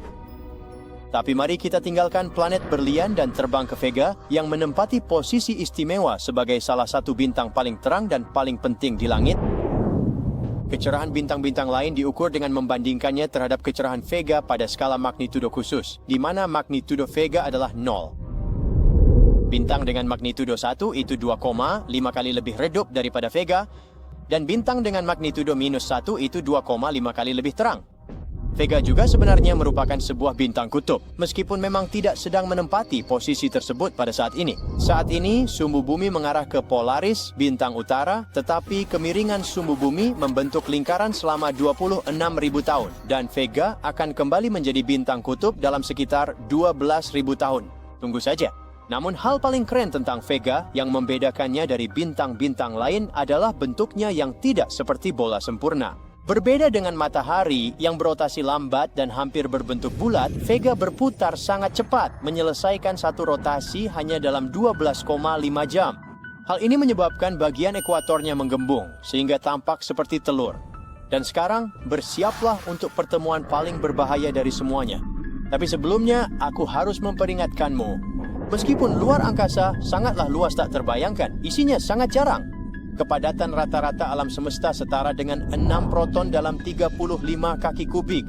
Tapi mari kita tinggalkan planet berlian dan terbang ke Vega yang menempati posisi istimewa sebagai salah satu bintang paling terang dan paling penting di langit. Kecerahan bintang-bintang lain diukur dengan membandingkannya terhadap kecerahan Vega pada skala magnitudo khusus, di mana magnitudo Vega adalah 0. Bintang dengan magnitudo 1 itu 2,5 kali lebih redup daripada Vega, dan bintang dengan magnitudo -1 itu 2,5 kali lebih terang. Vega juga sebenarnya merupakan sebuah bintang kutub, meskipun memang tidak sedang menempati posisi tersebut pada saat ini. Saat ini, sumbu bumi mengarah ke Polaris, bintang utara, tetapi kemiringan sumbu bumi membentuk lingkaran selama 26.000 tahun, dan Vega akan kembali menjadi bintang kutub dalam sekitar 12.000 tahun. Tunggu saja. Namun hal paling keren tentang Vega yang membedakannya dari bintang-bintang lain adalah bentuknya yang tidak seperti bola sempurna. Berbeda dengan matahari yang berotasi lambat dan hampir berbentuk bulat, Vega berputar sangat cepat, menyelesaikan satu rotasi hanya dalam 12,5 jam. Hal ini menyebabkan bagian ekuatornya menggembung, sehingga tampak seperti telur. Dan sekarang, bersiaplah untuk pertemuan paling berbahaya dari semuanya. Tapi sebelumnya, aku harus memperingatkanmu. Meskipun luar angkasa sangatlah luas tak terbayangkan, isinya sangat jarang. Kepadatan rata-rata alam semesta setara dengan 6 proton dalam 35 kaki kubik.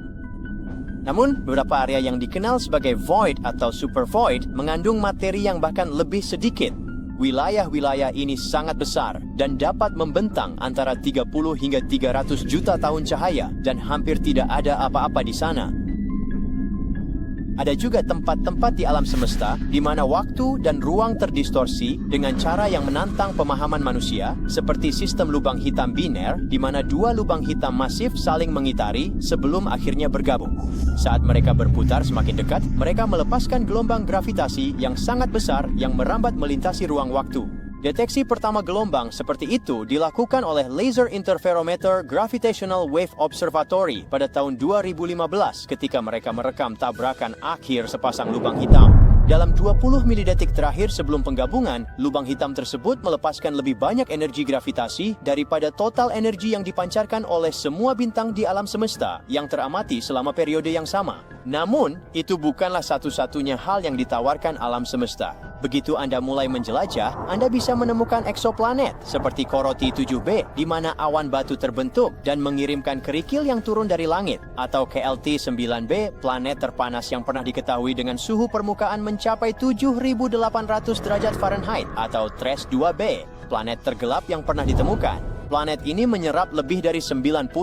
Namun, beberapa area yang dikenal sebagai void atau supervoid mengandung materi yang bahkan lebih sedikit. Wilayah-wilayah ini sangat besar dan dapat membentang antara 30 hingga 300 juta tahun cahaya dan hampir tidak ada apa-apa di sana. Ada juga tempat-tempat di alam semesta di mana waktu dan ruang terdistorsi dengan cara yang menantang pemahaman manusia, seperti sistem lubang hitam biner di mana dua lubang hitam masif saling mengitari sebelum akhirnya bergabung. Saat mereka berputar semakin dekat, mereka melepaskan gelombang gravitasi yang sangat besar yang merambat melintasi ruang waktu. Deteksi pertama gelombang seperti itu dilakukan oleh Laser Interferometer Gravitational Wave Observatory pada tahun 2015 ketika mereka merekam tabrakan akhir sepasang lubang hitam. Dalam 20 milidetik terakhir sebelum penggabungan, lubang hitam tersebut melepaskan lebih banyak energi gravitasi daripada total energi yang dipancarkan oleh semua bintang di alam semesta yang teramati selama periode yang sama. Namun, itu bukanlah satu-satunya hal yang ditawarkan alam semesta. Begitu Anda mulai menjelajah, Anda bisa menemukan eksoplanet seperti Koroti 7b, di mana awan batu terbentuk dan mengirimkan kerikil yang turun dari langit, atau KLT 9b, planet terpanas yang pernah diketahui dengan suhu permukaan mencapai 7.800 derajat Fahrenheit, atau TRES 2b, planet tergelap yang pernah ditemukan. Planet ini menyerap lebih dari 99%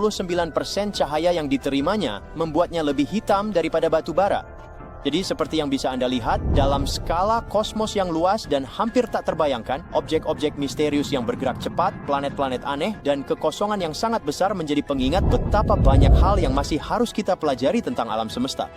cahaya yang diterimanya, membuatnya lebih hitam daripada batu bara. Jadi seperti yang bisa Anda lihat, dalam skala kosmos yang luas dan hampir tak terbayangkan, objek-objek misterius yang bergerak cepat, planet-planet aneh, dan kekosongan yang sangat besar menjadi pengingat betapa banyak hal yang masih harus kita pelajari tentang alam semesta.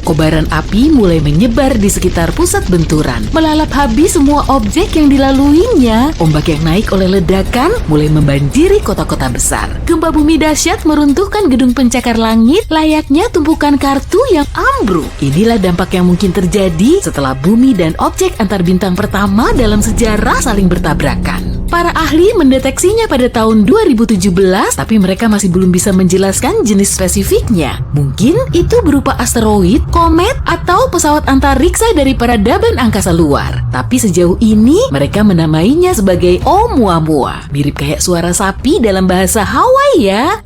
Kobaran api mulai menyebar di sekitar pusat benturan, melalap habis semua objek yang dilaluinya. Ombak yang naik oleh ledakan mulai membanjiri kota-kota besar. Gempa bumi dahsyat meruntuhkan gedung pencakar langit layaknya tumpukan kartu yang ambruk. Inilah dampak yang mungkin terjadi setelah bumi dan objek antar bintang pertama dalam sejarah saling bertabrakan. Para ahli mendeteksinya pada tahun 2017, tapi mereka masih belum bisa menjelaskan jenis spesifiknya. Mungkin itu berupa asteroid, komet, atau pesawat antariksa dari peradaban angkasa luar. Tapi sejauh ini mereka menamainya sebagai Oumuamua. Mirip kayak suara sapi dalam bahasa Hawaii ya.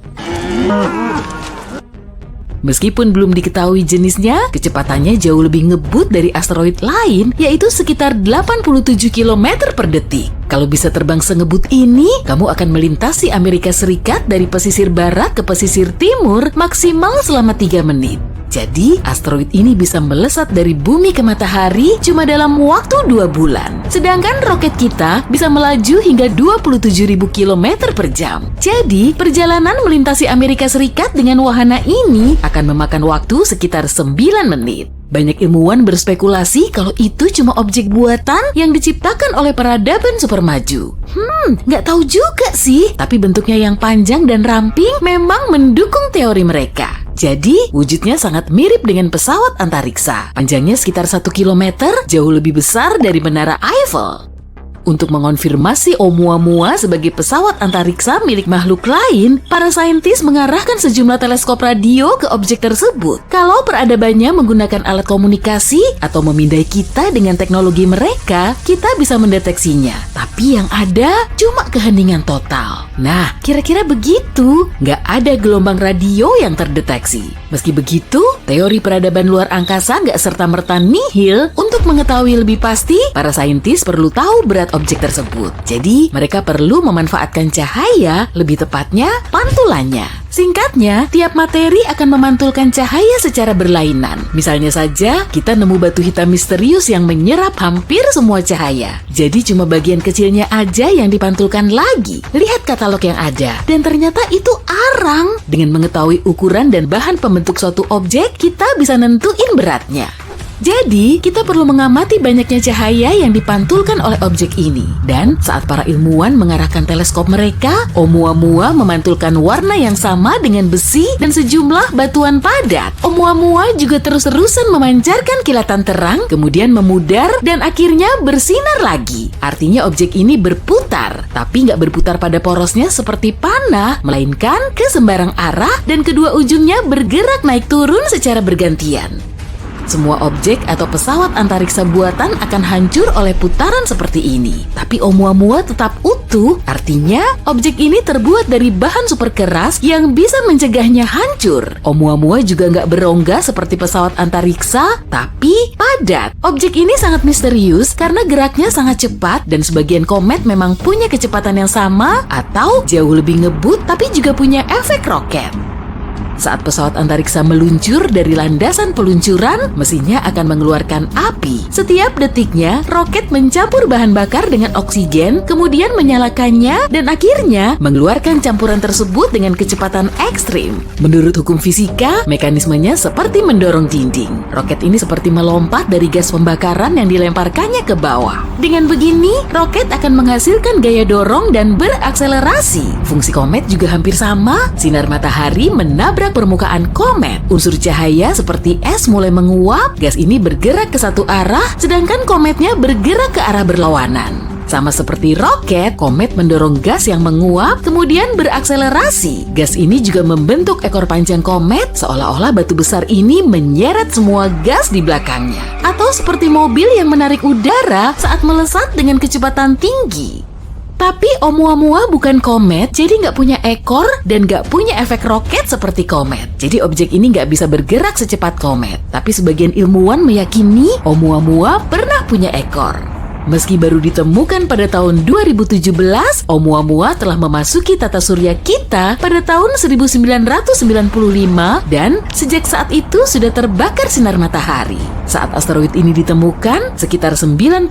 Meskipun belum diketahui jenisnya, kecepatannya jauh lebih ngebut dari asteroid lain, yaitu sekitar 87 km per detik. Kalau bisa terbang sengebut ini, kamu akan melintasi Amerika Serikat dari pesisir barat ke pesisir timur maksimal selama 3 menit. Jadi, asteroid ini bisa melesat dari bumi ke matahari cuma dalam waktu 2 bulan. Sedangkan roket kita bisa melaju hingga 27.000 km per jam. Jadi, perjalanan melintasi Amerika Serikat dengan wahana ini akan memakan waktu sekitar 9 menit. Banyak ilmuwan berspekulasi kalau itu cuma objek buatan yang diciptakan oleh peradaban super maju. Nggak tahu juga sih. Tapi bentuknya yang panjang dan ramping memang mendukung teori mereka. Jadi, wujudnya sangat mirip dengan pesawat antariksa. Panjangnya sekitar 1 km, jauh lebih besar dari Menara Eiffel. Untuk mengonfirmasi Oumuamua sebagai pesawat antariksa milik makhluk lain, para saintis mengarahkan sejumlah teleskop radio ke objek tersebut. Kalau peradabannya menggunakan alat komunikasi atau memindai kita dengan teknologi mereka, kita bisa mendeteksinya. Tapi yang ada cuma keheningan total. Nah, kira-kira begitu. Nggak ada gelombang radio yang terdeteksi. Meski begitu, teori peradaban luar angkasa nggak serta-merta nihil. Untuk mengetahui lebih pasti, para saintis perlu tahu berat objek tersebut. Jadi, mereka perlu memanfaatkan cahaya, lebih tepatnya pantulannya. Singkatnya, tiap materi akan memantulkan cahaya secara berlainan. Misalnya saja, kita nemu batu hitam misterius yang menyerap hampir semua cahaya. Jadi cuma bagian kecilnya aja yang dipantulkan lagi. Lihat katalog yang ada, dan ternyata itu arang. Dengan mengetahui ukuran dan bahan pembentuk suatu objek, kita bisa nentuin beratnya. Jadi, kita perlu mengamati banyaknya cahaya yang dipantulkan oleh objek ini. Dan saat para ilmuwan mengarahkan teleskop mereka, Oumuamua memantulkan warna yang sama dengan besi dan sejumlah batuan padat. Oumuamua juga terus-terusan memancarkan kilatan terang, kemudian memudar dan akhirnya bersinar lagi. Artinya objek ini berputar, tapi nggak berputar pada porosnya seperti panah, melainkan ke sembarang arah dan kedua ujungnya bergerak naik turun secara bergantian. Semua objek atau pesawat antariksa buatan akan hancur oleh putaran seperti ini. Tapi Oumuamua tetap utuh, artinya objek ini terbuat dari bahan super keras yang bisa mencegahnya hancur. Oumuamua juga nggak berongga seperti pesawat antariksa, tapi padat. Objek ini sangat misterius karena geraknya sangat cepat dan sebagian komet memang punya kecepatan yang sama atau jauh lebih ngebut tapi juga punya efek roket. Saat pesawat antariksa meluncur dari landasan peluncuran, mesinnya akan mengeluarkan api. Setiap detiknya, roket mencampur bahan bakar dengan oksigen, kemudian menyalakannya, dan akhirnya mengeluarkan campuran tersebut dengan kecepatan ekstrim. Menurut hukum fisika, mekanismenya seperti mendorong dinding. Roket ini seperti melompat dari gas pembakaran yang dilemparkannya ke bawah. Dengan begini, roket akan menghasilkan gaya dorong dan berakselerasi. Fungsi komet juga hampir sama. Sinar matahari menabrak permukaan komet. Unsur cahaya seperti es mulai menguap, gas ini bergerak ke satu arah, sedangkan kometnya bergerak ke arah berlawanan. Sama seperti roket, komet mendorong gas yang menguap, kemudian berakselerasi. Gas ini juga membentuk ekor panjang komet, seolah-olah batu besar ini menyeret semua gas di belakangnya. Atau seperti mobil yang menarik udara saat melesat dengan kecepatan tinggi. Tapi Oumuamua bukan komet, jadi nggak punya ekor dan nggak punya efek roket seperti komet. Jadi objek ini nggak bisa bergerak secepat komet. Tapi sebagian ilmuwan meyakini Oumuamua pernah punya ekor. Meski baru ditemukan pada tahun 2017, Oumuamua telah memasuki tata surya kita pada tahun 1995 dan sejak saat itu sudah terbakar sinar matahari. Saat asteroid ini ditemukan, sekitar 95%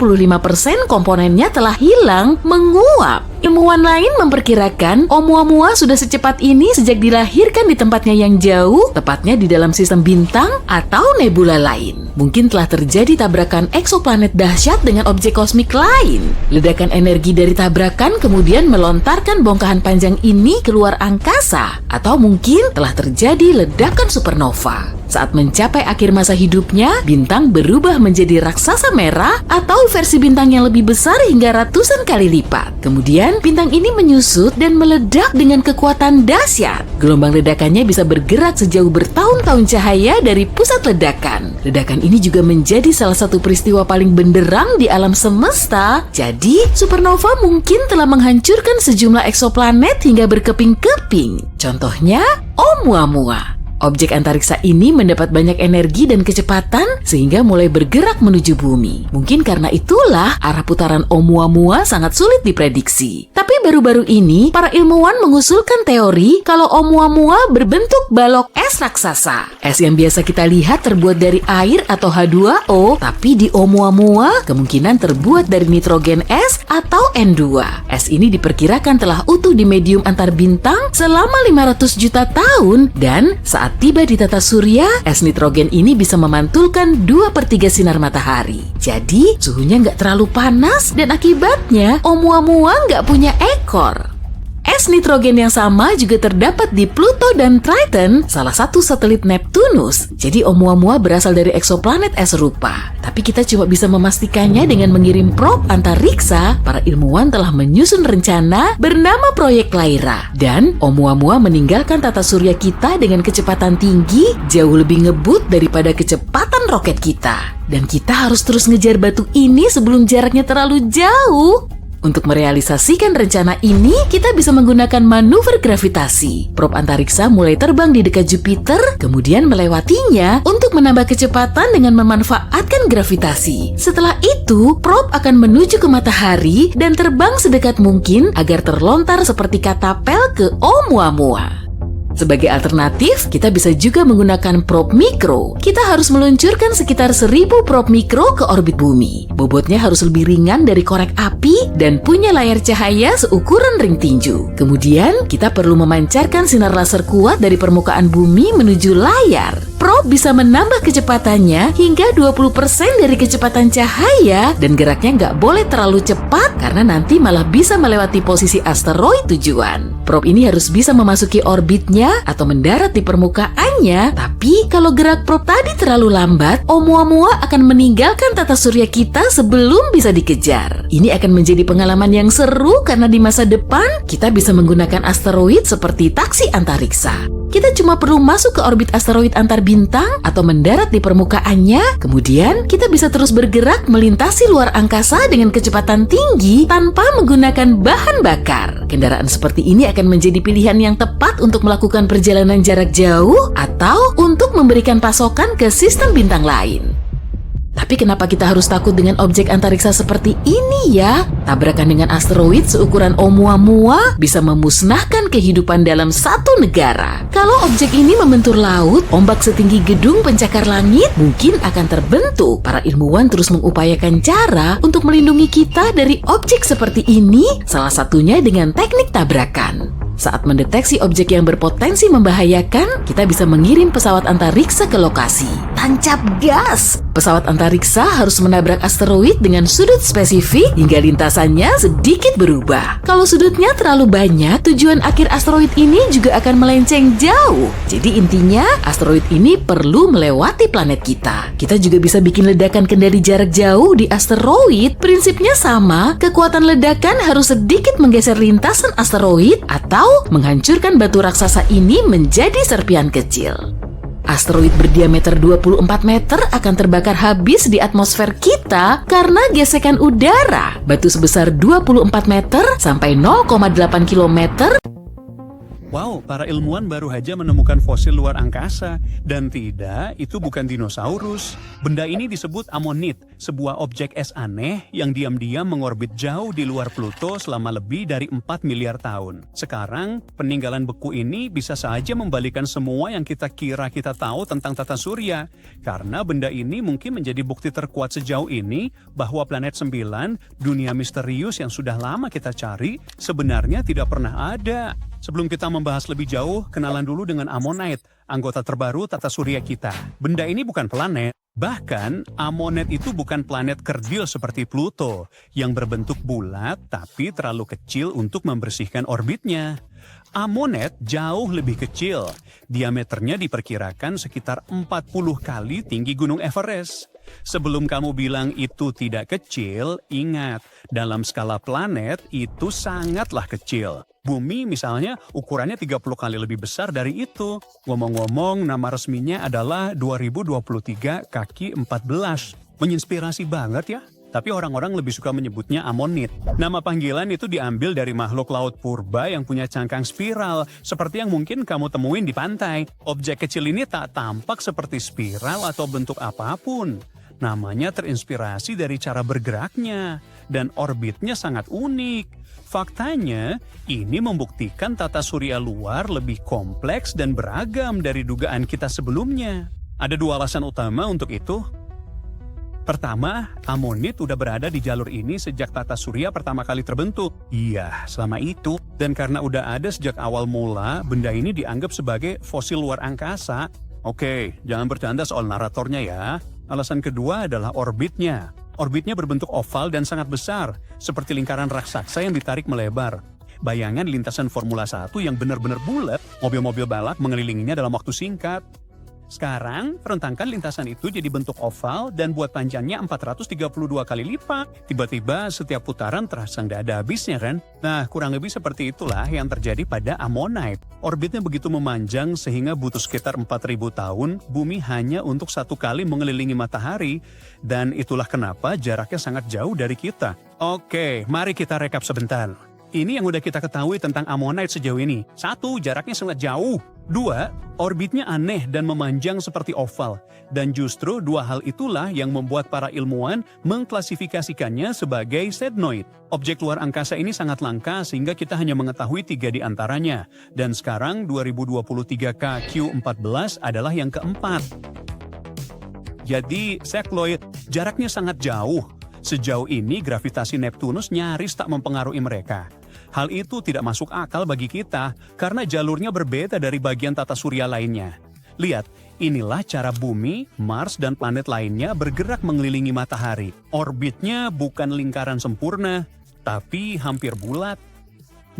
komponennya telah hilang, menguap. Ilmuwan lain memperkirakan Oumuamua sudah secepat ini sejak dilahirkan di tempatnya yang jauh, tepatnya di dalam sistem bintang atau nebula lain. Mungkin telah terjadi tabrakan eksoplanet dahsyat dengan objek kosmik lain. Ledakan energi dari tabrakan kemudian melontarkan bongkahan panjang ini keluar angkasa, atau mungkin telah terjadi ledakan supernova. Saat mencapai akhir masa hidupnya, bintang berubah menjadi raksasa merah atau versi bintang yang lebih besar hingga ratusan kali lipat. Kemudian, bintang ini menyusut dan meledak dengan kekuatan dahsyat. Gelombang ledakannya bisa bergerak sejauh bertahun-tahun cahaya dari pusat ledakan. Ledakan ini juga menjadi salah satu peristiwa paling benderang di alam semesta. Jadi, supernova mungkin telah menghancurkan sejumlah eksoplanet hingga berkeping-keping. Contohnya, Oumuamua. Objek antariksa ini mendapat banyak energi dan kecepatan sehingga mulai bergerak menuju bumi. Mungkin karena itulah arah putaran Oumuamua sangat sulit diprediksi. Tapi baru-baru ini, para ilmuwan mengusulkan teori kalau Oumuamua berbentuk balok es raksasa. Es yang biasa kita lihat terbuat dari air atau H2O, tapi di Oumuamua kemungkinan terbuat dari nitrogen es atau N2. Es ini diperkirakan telah utuh di medium antar bintang selama 500 juta tahun dan saat tiba di tata surya, es nitrogen ini bisa memantulkan 2/3 sinar matahari. Jadi, suhunya nggak terlalu panas dan akibatnya Oumuamua nggak punya ekor. Es nitrogen yang sama juga terdapat di Pluto dan Triton, salah satu satelit Neptunus. Jadi Oumuamua berasal dari eksoplanet es serupa. Tapi kita cuma bisa memastikannya dengan mengirim probe antariksa. Para ilmuwan telah menyusun rencana bernama Proyek Lyra. Dan Oumuamua meninggalkan tata surya kita dengan kecepatan tinggi, jauh lebih ngebut daripada kecepatan roket kita. Dan kita harus terus ngejar batu ini sebelum jaraknya terlalu jauh. Untuk merealisasikan rencana ini, kita bisa menggunakan manuver gravitasi. Probe antariksa mulai terbang di dekat Jupiter, kemudian melewatinya untuk menambah kecepatan dengan memanfaatkan gravitasi. Setelah itu, probe akan menuju ke matahari dan terbang sedekat mungkin agar terlontar seperti katapel ke Oumuamua. Sebagai alternatif, kita bisa juga menggunakan probe mikro. Kita harus meluncurkan sekitar 1000 probe mikro ke orbit bumi. Bobotnya harus lebih ringan dari korek api dan punya layar cahaya seukuran ring tinju. Kemudian, kita perlu memancarkan sinar laser kuat dari permukaan bumi menuju layar. Probe bisa menambah kecepatannya hingga 20% dari kecepatan cahaya dan geraknya nggak boleh terlalu cepat karena nanti malah bisa melewati posisi asteroid tujuan. Probe ini harus bisa memasuki orbitnya atau mendarat di permukaannya, tapi kalau gerak probe tadi terlalu lambat, Oumuamua akan meninggalkan tata surya kita sebelum bisa dikejar. Ini akan menjadi pengalaman yang seru karena di masa depan kita bisa menggunakan asteroid seperti taksi antariksa. Kita cuma perlu masuk ke orbit asteroid antar bintang atau mendarat di permukaannya, kemudian kita bisa terus bergerak melintasi luar angkasa dengan kecepatan tinggi tanpa menggunakan bahan bakar. Kendaraan seperti ini akan menjadi pilihan yang tepat untuk melakukan perjalanan jarak jauh atau untuk memberikan pasokan ke sistem bintang lain. Tapi kenapa kita harus takut dengan objek antariksa seperti ini ya? Tabrakan dengan asteroid seukuran Oumuamua bisa memusnahkan kehidupan dalam satu negara. Kalau objek ini membentur laut, ombak setinggi gedung pencakar langit mungkin akan terbentuk. Para ilmuwan terus mengupayakan cara untuk melindungi kita dari objek seperti ini, salah satunya dengan teknik tabrakan. Saat mendeteksi objek yang berpotensi membahayakan, kita bisa mengirim pesawat antariksa ke lokasi. Tancap gas! Pesawat antariksa harus menabrak asteroid dengan sudut spesifik hingga lintasannya sedikit berubah. Kalau sudutnya terlalu banyak, tujuan akhir asteroid ini juga akan melenceng jauh. Jadi intinya, asteroid ini perlu melewati planet kita. Kita juga bisa bikin ledakan kendali jarak jauh di asteroid. Prinsipnya sama, kekuatan ledakan harus sedikit menggeser lintasan asteroid atau menghancurkan batu raksasa ini menjadi serpian kecil. Asteroid berdiameter 24 meter akan terbakar habis di atmosfer kita karena gesekan udara. Batu sebesar 24 meter sampai 0,8 kilometer. Wow, para ilmuwan baru saja menemukan fosil luar angkasa. Dan tidak, itu bukan dinosaurus. Benda ini disebut amonit, sebuah objek es aneh yang diam-diam mengorbit jauh di luar Pluto selama lebih dari 4 miliar tahun. Sekarang, peninggalan beku ini bisa saja membalikan semua yang kita kira kita tahu tentang tata surya. Karena benda ini mungkin menjadi bukti terkuat sejauh ini bahwa planet 9, dunia misterius yang sudah lama kita cari, sebenarnya tidak pernah ada. Sebelum kita membahas lebih jauh, kenalan dulu dengan Ammonite, anggota terbaru tata surya kita. Benda ini bukan planet. Bahkan, Ammonite itu bukan planet kerdil seperti Pluto, yang berbentuk bulat tapi terlalu kecil untuk membersihkan orbitnya. Ammonite jauh lebih kecil. Diameternya diperkirakan sekitar 40 kali tinggi Gunung Everest. Sebelum kamu bilang itu tidak kecil, ingat, dalam skala planet itu sangatlah kecil. Bumi misalnya ukurannya 30 kali lebih besar dari itu. Ngomong-ngomong, nama resminya adalah 2023 kaki 14. Menginspirasi banget ya. Tapi orang-orang lebih suka menyebutnya Ammonite. Nama panggilan itu diambil dari makhluk laut purba yang punya cangkang spiral, seperti yang mungkin kamu temuin di pantai. Objek kecil ini tak tampak seperti spiral atau bentuk apapun. Namanya terinspirasi dari cara bergeraknya, dan orbitnya sangat unik. Faktanya, ini membuktikan tata surya luar lebih kompleks dan beragam dari dugaan kita sebelumnya. Ada dua alasan utama untuk itu. Pertama, Ammonite udah berada di jalur ini sejak tata surya pertama kali terbentuk. Iya, selama itu. Dan karena udah ada sejak awal mula, benda ini dianggap sebagai fosil luar angkasa. Oke, jangan bercanda soal naratornya ya. Alasan kedua adalah orbitnya. Orbitnya berbentuk oval dan sangat besar, seperti lingkaran raksasa yang ditarik melebar. Bayangan lintasan Formula 1 yang benar-benar bulat, mobil-mobil balap mengelilinginya dalam waktu singkat. Sekarang, rentangkan lintasan itu jadi bentuk oval dan buat panjangnya 432 kali lipat. Tiba-tiba setiap putaran terasa nggak ada habisnya kan? Nah, kurang lebih seperti itulah yang terjadi pada Ammonite. Orbitnya begitu memanjang sehingga butuh sekitar 4.000 tahun, bumi hanya untuk satu kali mengelilingi matahari. Dan itulah kenapa jaraknya sangat jauh dari kita. Oke, mari kita rekap sebentar. Ini yang udah kita ketahui tentang Ammonite sejauh ini. 1. Jaraknya sangat jauh. 2. Orbitnya aneh dan memanjang seperti oval. Dan justru dua hal itulah yang membuat para ilmuwan mengklasifikasikannya sebagai sednoid. Objek luar angkasa ini sangat langka sehingga kita hanya mengetahui 3 di antaranya. Dan sekarang 2023 KQ14 adalah yang keempat. Jadi, sekloid jaraknya sangat jauh. Sejauh ini gravitasi Neptunus nyaris tak mempengaruhi mereka. Hal itu tidak masuk akal bagi kita karena jalurnya berbeda dari bagian tata surya lainnya. Lihat, inilah cara bumi, Mars, dan planet lainnya bergerak mengelilingi matahari. Orbitnya bukan lingkaran sempurna, tapi hampir bulat.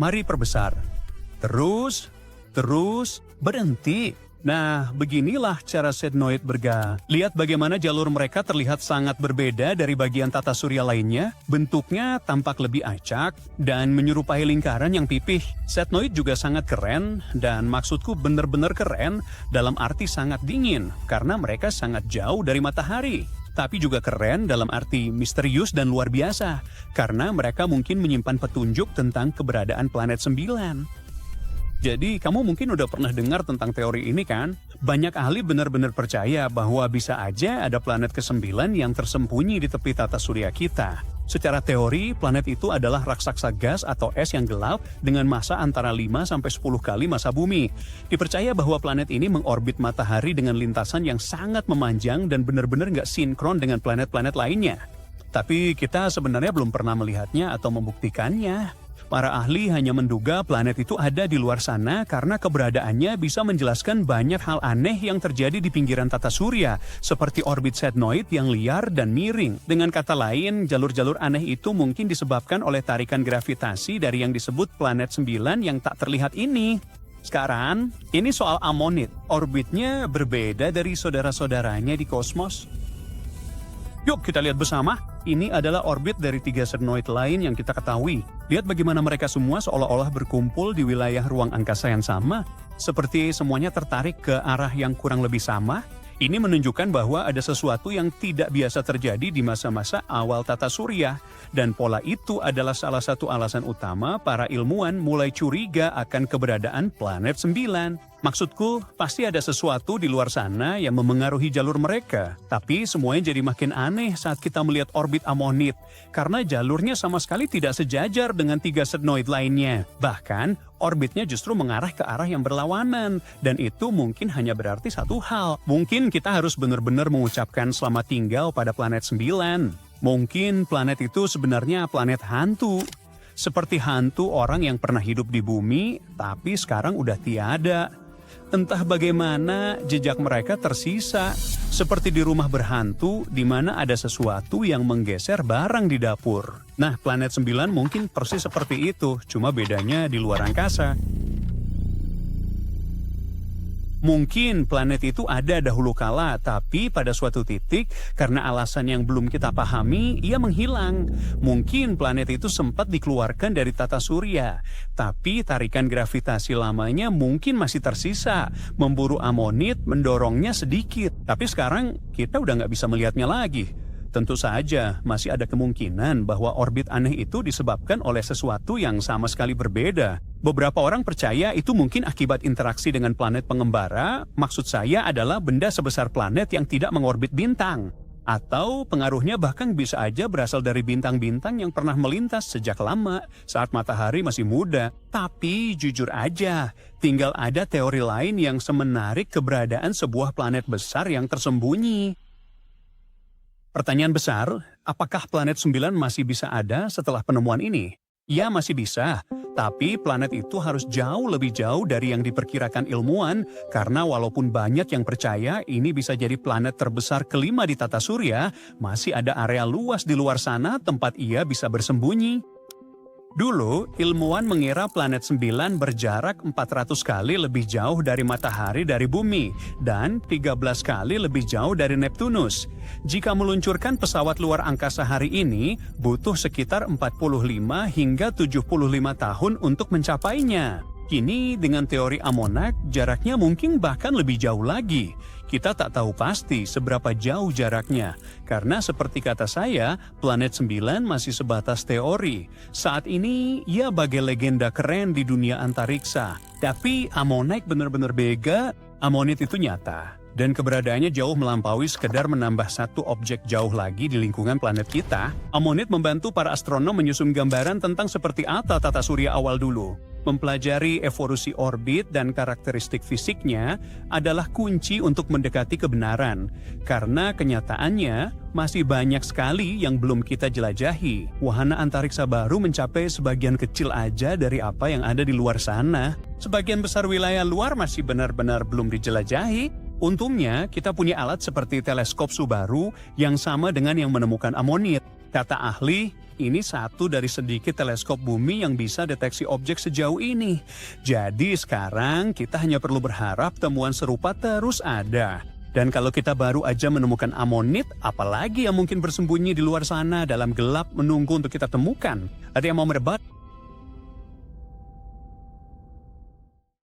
Mari perbesar. Terus, berhenti. Nah, beginilah cara sednoid bergerak. Lihat bagaimana jalur mereka terlihat sangat berbeda dari bagian tata surya lainnya. Bentuknya tampak lebih acak dan menyerupai lingkaran yang pipih. Sednoid juga sangat keren, dan maksudku benar-benar keren dalam arti sangat dingin, karena mereka sangat jauh dari matahari. Tapi juga keren dalam arti misterius dan luar biasa, karena mereka mungkin menyimpan petunjuk tentang keberadaan planet 9. Jadi, kamu mungkin udah pernah dengar tentang teori ini kan? Banyak ahli benar-benar percaya bahwa bisa aja ada planet ke-9 yang tersembunyi di tepi tata surya kita. Secara teori, planet itu adalah raksasa gas atau es yang gelap dengan massa antara 5-10 kali massa bumi. Dipercaya bahwa planet ini mengorbit matahari dengan lintasan yang sangat memanjang dan benar-benar nggak sinkron dengan planet-planet lainnya. Tapi kita sebenarnya belum pernah melihatnya atau membuktikannya. Para ahli hanya menduga planet itu ada di luar sana karena keberadaannya bisa menjelaskan banyak hal aneh yang terjadi di pinggiran tata surya, seperti orbit sednoid yang liar dan miring. Dengan kata lain, jalur-jalur aneh itu mungkin disebabkan oleh tarikan gravitasi dari yang disebut planet 9 yang tak terlihat ini. Sekarang, ini soal Ammonite. Orbitnya berbeda dari saudara-saudaranya di kosmos. Yuk kita lihat bersama, ini adalah orbit dari 3 sednoid lain yang kita ketahui. Lihat bagaimana mereka semua seolah-olah berkumpul di wilayah ruang angkasa yang sama, seperti semuanya tertarik ke arah yang kurang lebih sama. Ini menunjukkan bahwa ada sesuatu yang tidak biasa terjadi di masa-masa awal tata surya, dan pola itu adalah salah satu alasan utama para ilmuwan mulai curiga akan keberadaan planet 9. Maksudku, pasti ada sesuatu di luar sana yang memengaruhi jalur mereka. Tapi semuanya jadi makin aneh saat kita melihat orbit Ammonite, karena jalurnya sama sekali tidak sejajar dengan 3 sednoid lainnya. Bahkan, orbitnya justru mengarah ke arah yang berlawanan, dan itu mungkin hanya berarti satu hal. Mungkin kita harus benar-benar mengucapkan selamat tinggal pada planet 9. Mungkin planet itu sebenarnya planet hantu. Seperti hantu orang yang pernah hidup di bumi, tapi sekarang udah tiada. Entah bagaimana jejak mereka tersisa, seperti di rumah berhantu di mana ada sesuatu yang menggeser barang di dapur. Nah, planet 9 mungkin persis seperti itu, cuma bedanya di luar angkasa. Mungkin planet itu ada dahulu kala, tapi pada suatu titik, karena alasan yang belum kita pahami, ia menghilang. Mungkin planet itu sempat dikeluarkan dari tata surya, tapi tarikan gravitasi lamanya mungkin masih tersisa. Memburu Ammonite mendorongnya sedikit, tapi sekarang kita udah nggak bisa melihatnya lagi. Tentu saja, masih ada kemungkinan bahwa orbit aneh itu disebabkan oleh sesuatu yang sama sekali berbeda. Beberapa orang percaya itu mungkin akibat interaksi dengan planet pengembara, maksud saya adalah benda sebesar planet yang tidak mengorbit bintang. Atau pengaruhnya bahkan bisa aja berasal dari bintang-bintang yang pernah melintas sejak lama, saat matahari masih muda. Tapi jujur aja, tinggal ada teori lain yang semenarik keberadaan sebuah planet besar yang tersembunyi. Pertanyaan besar, apakah planet 9 masih bisa ada setelah penemuan ini? Ya, masih bisa. Tapi planet itu harus jauh lebih jauh dari yang diperkirakan ilmuwan, karena walaupun banyak yang percaya ini bisa jadi planet terbesar kelima di tata surya, masih ada area luas di luar sana tempat ia bisa bersembunyi. Dulu, ilmuwan mengira planet 9 berjarak 400 kali lebih jauh dari matahari dari bumi dan 13 kali lebih jauh dari Neptunus. Jika meluncurkan pesawat luar angkasa hari ini, butuh sekitar 45 hingga 75 tahun untuk mencapainya. Kini dengan teori Amonak, jaraknya mungkin bahkan lebih jauh lagi. Kita tak tahu pasti seberapa jauh jaraknya, karena seperti kata saya, planet 9 masih sebatas teori. Saat ini, ia bagai legenda keren di dunia antariksa. Tapi Amonak benar-benar bega, Amonid itu nyata. Dan keberadaannya jauh melampaui sekedar menambah satu objek jauh lagi di lingkungan planet kita. Amonid membantu para astronom menyusun gambaran tentang seperti apa tata surya awal dulu. Mempelajari evolusi orbit dan karakteristik fisiknya adalah kunci untuk mendekati kebenaran. Karena kenyataannya masih banyak sekali yang belum kita jelajahi. Wahana antariksa baru mencapai sebagian kecil aja dari apa yang ada di luar sana. Sebagian besar wilayah luar masih benar-benar belum dijelajahi. Untungnya, kita punya alat seperti teleskop Subaru yang sama dengan yang menemukan amonid. Kata ahli, ini satu dari sedikit teleskop bumi yang bisa deteksi objek sejauh ini. Jadi sekarang kita hanya perlu berharap temuan serupa terus ada. Dan kalau kita baru aja menemukan amonid, apalagi yang mungkin bersembunyi di luar sana dalam gelap menunggu untuk kita temukan? Ada yang mau merebut?